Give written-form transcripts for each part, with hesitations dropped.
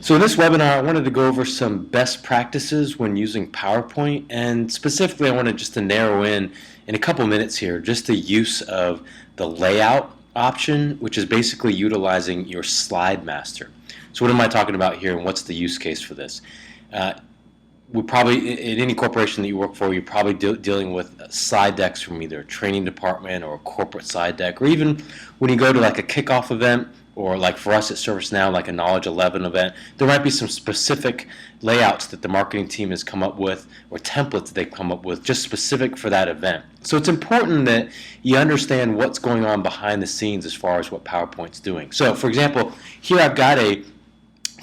So in this webinar, I wanted to go over some best practices when using PowerPoint, and specifically I wanted just to narrow in a couple minutes here, just the use of the layout option, which is basically utilizing your slide master. So what am I talking about here, and what's the use case for this? We probably, in any corporation that you work for, you're probably dealing with slide decks from either a training department or a corporate slide deck, or even when you go to like a kickoff event, or like for us at ServiceNow, like a Knowledge 11 event, there might be some specific layouts that the marketing team has come up with, or templates they've come up with just specific for that event. So it's important that you understand what's going on behind the scenes as far as what PowerPoint's doing. So for example, here I've got a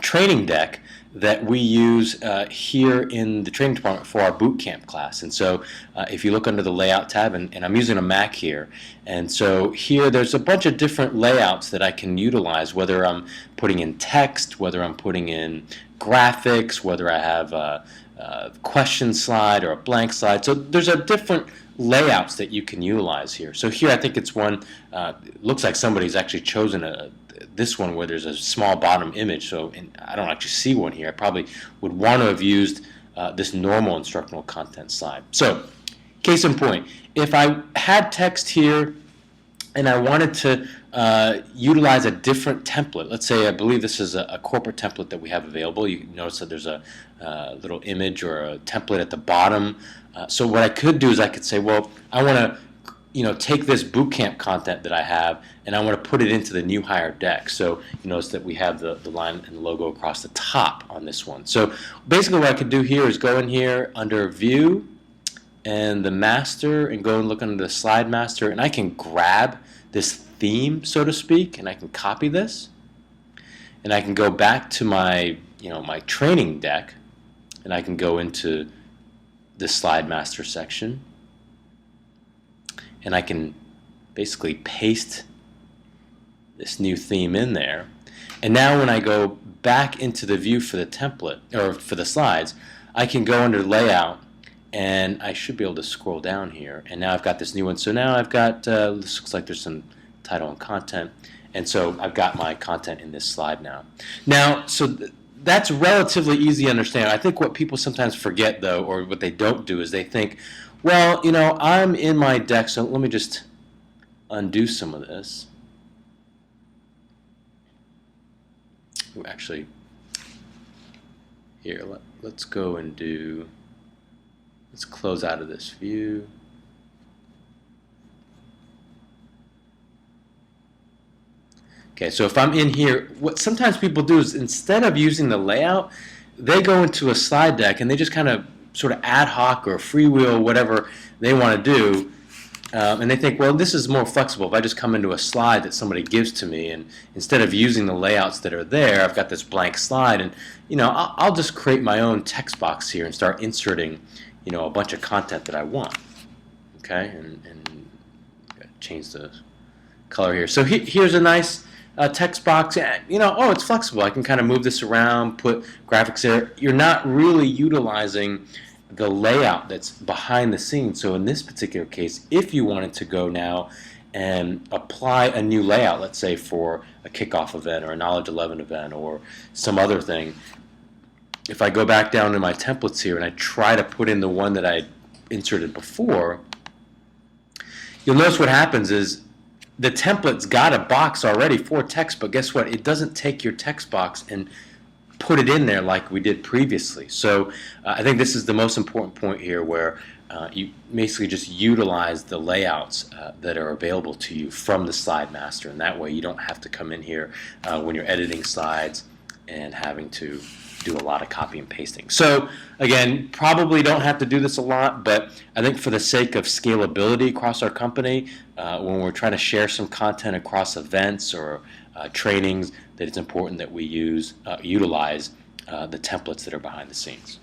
training deck that we use here in the training department for our boot camp class. And so if you look under the layout tab, and I'm using a Mac here, and so here there's a bunch of different layouts that I can utilize, whether I'm putting in text, whether I'm putting in graphics, whether I have a question slide or a blank slide. So there's a different layouts that you can utilize here. So here I think it's one, it looks like somebody's actually chosen this one where there's a small bottom image, so I don't actually see one here. I probably would want to have used this normal instructional content slide. So, case in point, if I had text here and I wanted to utilize a different template, let's say I believe this is a corporate template that we have available. You notice that there's a little image or a template at the bottom. So what I could do is I could say, well, I want to take this bootcamp content that I have and I want to put it into the new hire deck. So you notice that we have the line and the logo across the top on this one. So basically what I could do here is go in here under View and the Master and go and look under the Slide Master, and I can grab this theme, so to speak, and I can copy this, and I can go back to my my training deck, and I can go into the Slide Master section, and I can basically paste this new theme in there. And now when I go back into the view for the template, or for the slides, I can go under Layout, and I should be able to scroll down here, and now I've got this new one. So now I've got, this looks like there's some title and content, and so I've got my content in this slide now. Now, so that's relatively easy to understand. I think what people sometimes forget, though, or what they don't do, is they think, well, I'm in my deck, so let me just undo some of this. Ooh, actually, here, let's go and let's close out of this view. Okay, so if I'm in here, what sometimes people do is instead of using the layout, they go into a slide deck and they just kind of sort of ad hoc or freewheel whatever they want to do, and they think, well, this is more flexible if I just come into a slide that somebody gives to me, and instead of using the layouts that are there, I've got this blank slide, and I'll just create my own text box here and start inserting a bunch of content that I want. Okay, and change the color here. So here's a nice text box. Oh, it's flexible. I can kind of move this around, put graphics there. You're not really utilizing the layout that's behind the scenes. So in this particular case, if you wanted to go now and apply a new layout, let's say for a kickoff event or a Knowledge 11 event or some other thing, if I go back down to my templates here and I try to put in the one that I inserted before, you'll notice what happens is the template's got a box already for text, but guess what? It doesn't take your text box and put it in there like we did previously. So I think this is the most important point here, where you basically just utilize the layouts that are available to you from the Slide Master, and that way you don't have to come in here when you're editing slides and having to do a lot of copy and pasting. So again, probably don't have to do this a lot, but I think for the sake of scalability across our company, when we're trying to share some content across events or trainings, that it's important that we utilize the templates that are behind the scenes.